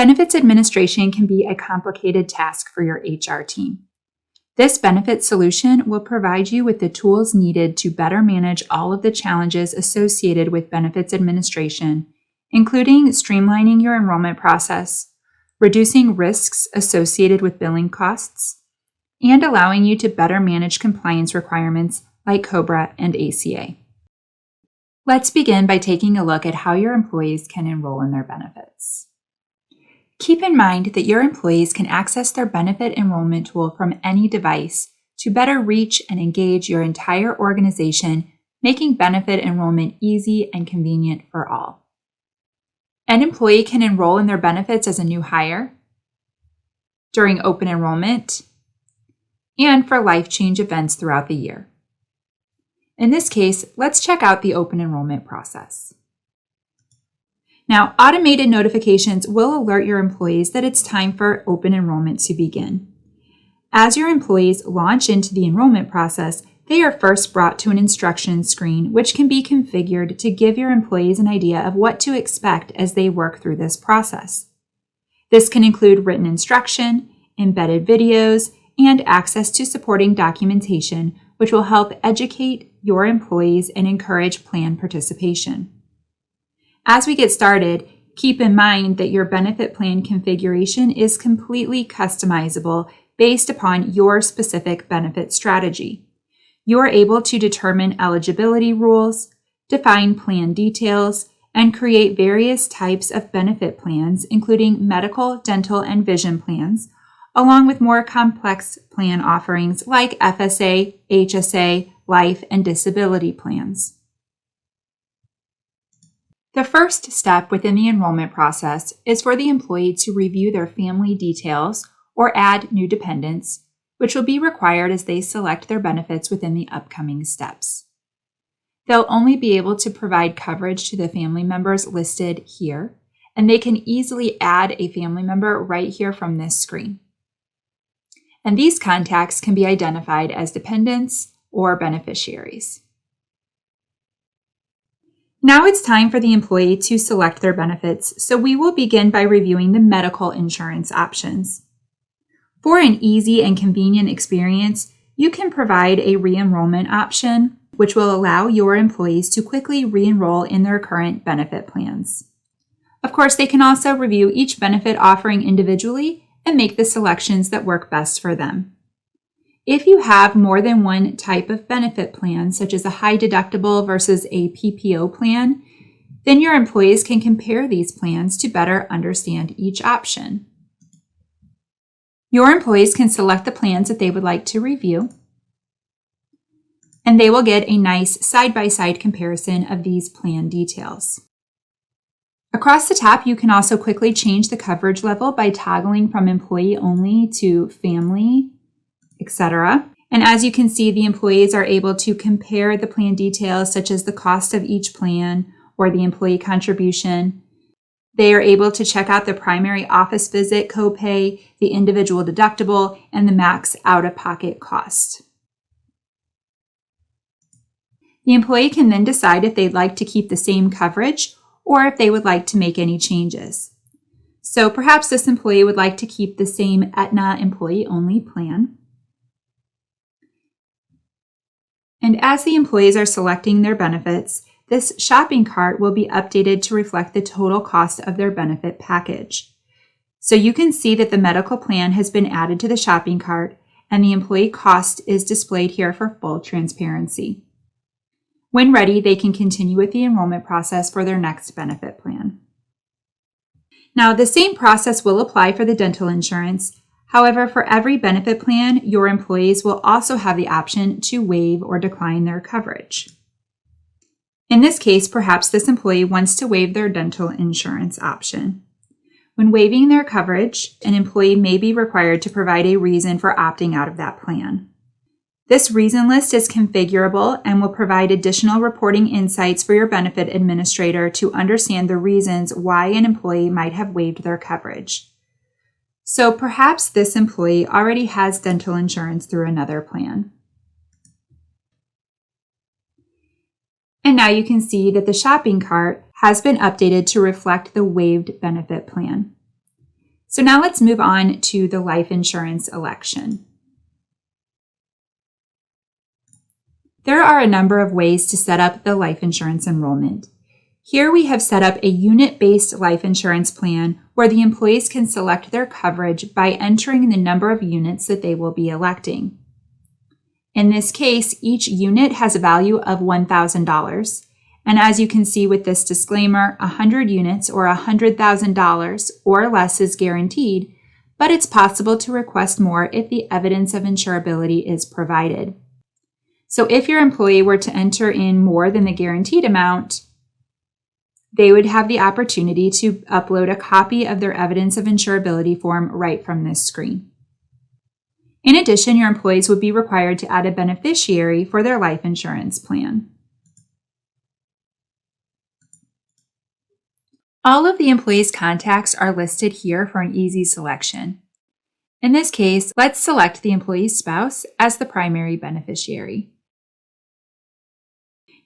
Benefits administration can be a complicated task for your HR team. This benefits solution will provide you with the tools needed to better manage all of the challenges associated with benefits administration, including streamlining your enrollment process, reducing risks associated with billing costs, and allowing you to better manage compliance requirements like COBRA and ACA. Let's begin by taking a look at how your employees can enroll in their benefits. Keep in mind that your employees can access their benefit enrollment tool from any device to better reach and engage your entire organization, making benefit enrollment easy and convenient for all. An employee can enroll in their benefits as a new hire, during open enrollment, and for life change events throughout the year. In this case, let's check out the open enrollment process. Now, automated notifications will alert your employees that it's time for open enrollment to begin. As your employees launch into the enrollment process, they are first brought to an instruction screen, which can be configured to give your employees an idea of what to expect as they work through this process. This can include written instruction, embedded videos, and access to supporting documentation, which will help educate your employees and encourage plan participation. As we get started, keep in mind that your benefit plan configuration is completely customizable based upon your specific benefit strategy. You are able to determine eligibility rules, define plan details, and create various types of benefit plans, including medical, dental, and vision plans, along with more complex plan offerings like FSA, HSA, life, and disability plans. The first step within the enrollment process is for the employee to review their family details or add new dependents, which will be required as they select their benefits within the upcoming steps. They'll only be able to provide coverage to the family members listed here, and they can easily add a family member right here from this screen. And these contacts can be identified as dependents or beneficiaries. Now it's time for the employee to select their benefits, so we will begin by reviewing the medical insurance options. For an easy and convenient experience, you can provide a re-enrollment option, which will allow your employees to quickly re-enroll in their current benefit plans. Of course, they can also review each benefit offering individually and make the selections that work best for them. If you have more than one type of benefit plan, such as a high deductible versus a PPO plan, then your employees can compare these plans to better understand each option. Your employees can select the plans that they would like to review, and they will get a nice side-by-side comparison of these plan details. Across the top, you can also quickly change the coverage level by toggling from employee only to family, etc. And as you can see, the employees are able to compare the plan details such as the cost of each plan or the employee contribution. They are able to check out the primary office visit copay, the individual deductible, and the max out-of-pocket cost. The employee can then decide if they'd like to keep the same coverage or if they would like to make any changes. So perhaps this employee would like to keep the same Aetna employee-only plan. And as the employees are selecting their benefits, this shopping cart will be updated to reflect the total cost of their benefit package. So you can see that the medical plan has been added to the shopping cart and the employee cost is displayed here for full transparency. When ready, they can continue with the enrollment process for their next benefit plan. Now, the same process will apply for the dental insurance. However, for every benefit plan, your employees will also have the option to waive or decline their coverage. In this case, perhaps this employee wants to waive their dental insurance option. When waiving their coverage, an employee may be required to provide a reason for opting out of that plan. This reason list is configurable and will provide additional reporting insights for your benefit administrator to understand the reasons why an employee might have waived their coverage. So perhaps this employee already has dental insurance through another plan. And now you can see that the shopping cart has been updated to reflect the waived benefit plan. So now let's move on to the life insurance election. There are a number of ways to set up the life insurance enrollment. Here we have set up a unit-based life insurance plan where the employees can select their coverage by entering the number of units that they will be electing. In this case, each unit has a value of $1,000. And as you can see with this disclaimer, 100 units or $100,000 or less is guaranteed, but it's possible to request more if the evidence of insurability is provided. So if your employee were to enter in more than the guaranteed amount, they would have the opportunity to upload a copy of their evidence of insurability form right from this screen. In addition, your employees would be required to add a beneficiary for their life insurance plan. All of the employees' contacts are listed here for an easy selection. In this case, let's select the employee's spouse as the primary beneficiary.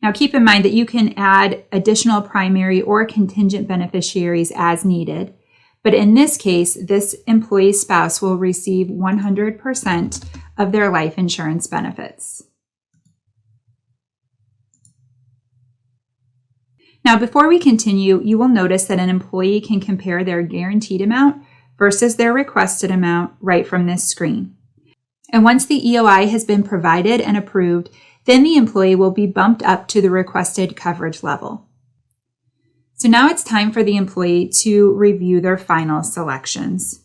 Now keep in mind that you can add additional primary or contingent beneficiaries as needed, but in this case, this employee's spouse will receive 100% of their life insurance benefits. Now before we continue, you will notice that an employee can compare their guaranteed amount versus their requested amount right from this screen. And once the EOI has been provided and approved, then the employee will be bumped up to the requested coverage level. So now it's time for the employee to review their final selections.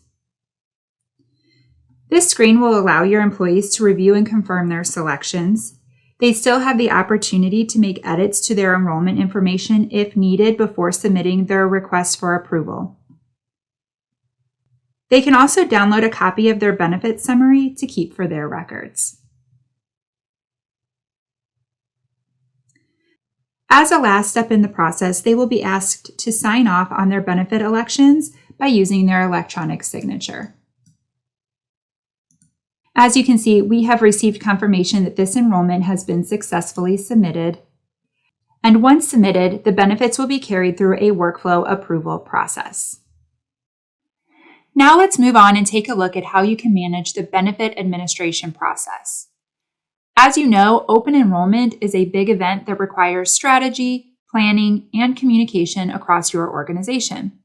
This screen will allow your employees to review and confirm their selections. They still have the opportunity to make edits to their enrollment information if needed before submitting their request for approval. They can also download a copy of their benefit summary to keep for their records. As a last step in the process, they will be asked to sign off on their benefit elections by using their electronic signature. As you can see, we have received confirmation that this enrollment has been successfully submitted. And once submitted, the benefits will be carried through a workflow approval process. Now let's move on and take a look at how you can manage the benefit administration process. As you know, open enrollment is a big event that requires strategy, planning, and communication across your organization.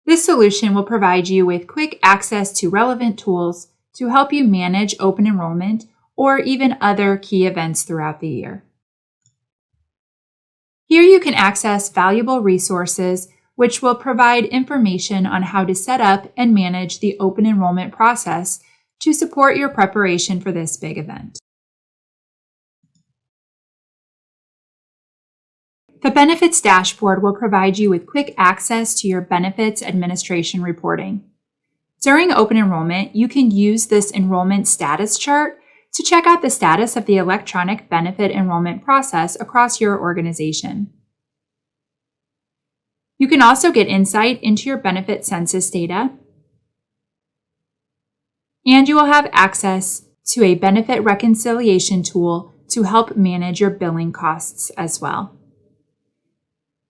This solution will provide you with quick access to relevant tools to help you manage open enrollment or even other key events throughout the year. Here you can access valuable resources which will provide information on how to set up and manage the open enrollment process to support your preparation for this big event. The Benefits Dashboard will provide you with quick access to your benefits administration reporting. During open enrollment, you can use this enrollment status chart to check out the status of the electronic benefit enrollment process across your organization. You can also get insight into your benefit census data, and you will have access to a benefit reconciliation tool to help manage your billing costs as well.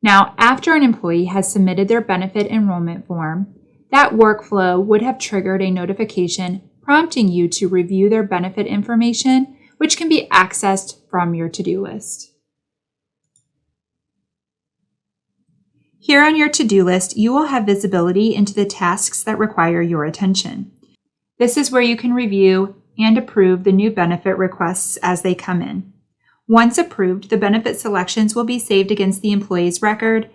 Now, after an employee has submitted their benefit enrollment form, that workflow would have triggered a notification prompting you to review their benefit information, which can be accessed from your to-do list. Here on your to-do list, you will have visibility into the tasks that require your attention. This is where you can review and approve the new benefit requests as they come in. Once approved, the benefit selections will be saved against the employee's record,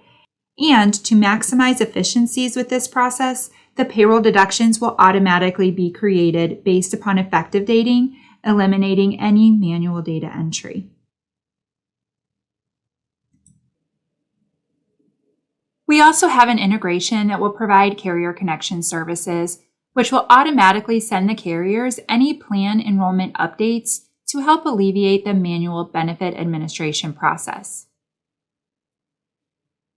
and to maximize efficiencies with this process, the payroll deductions will automatically be created based upon effective dating, eliminating any manual data entry. We also have an integration that will provide carrier connection services, which will automatically send the carriers any plan enrollment updates to help alleviate the manual benefit administration process.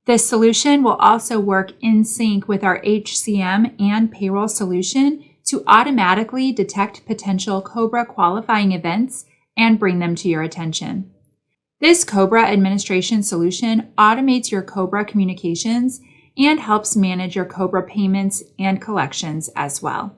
This solution will also work in sync with our HCM and payroll solution to automatically detect potential COBRA qualifying events and bring them to your attention. This COBRA administration solution automates your COBRA communications and helps manage your COBRA payments and collections as well.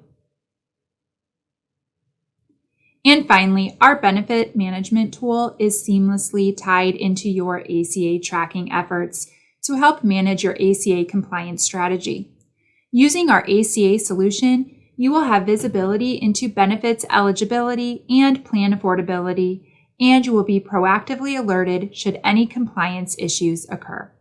And finally, our benefit management tool is seamlessly tied into your ACA tracking efforts to help manage your ACA compliance strategy. Using our ACA solution, you will have visibility into benefits eligibility and plan affordability, and you will be proactively alerted should any compliance issues occur.